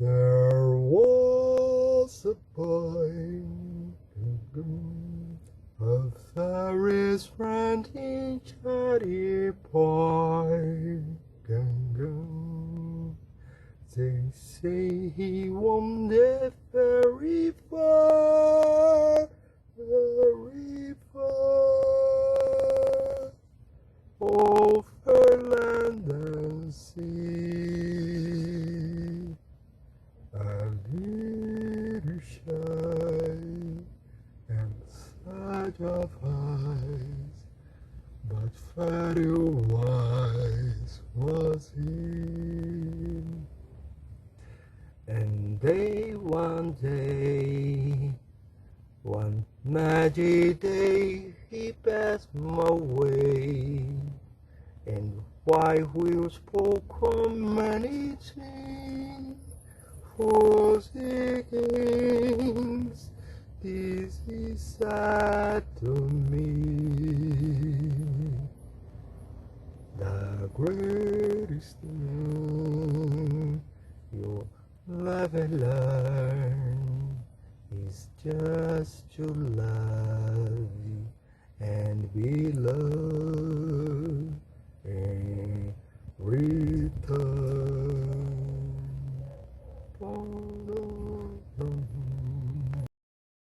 There was a boy, a fairy's friend in Chatty Boy. They say he wandered very far, very far, over land and sea. A little shy and sad of eyes, but very wise was he. And one magic day, he passed my way, and white wheels spoke on many things. For things, this is sad to me. The greatest thing you'll ever learn is just to love and be loved.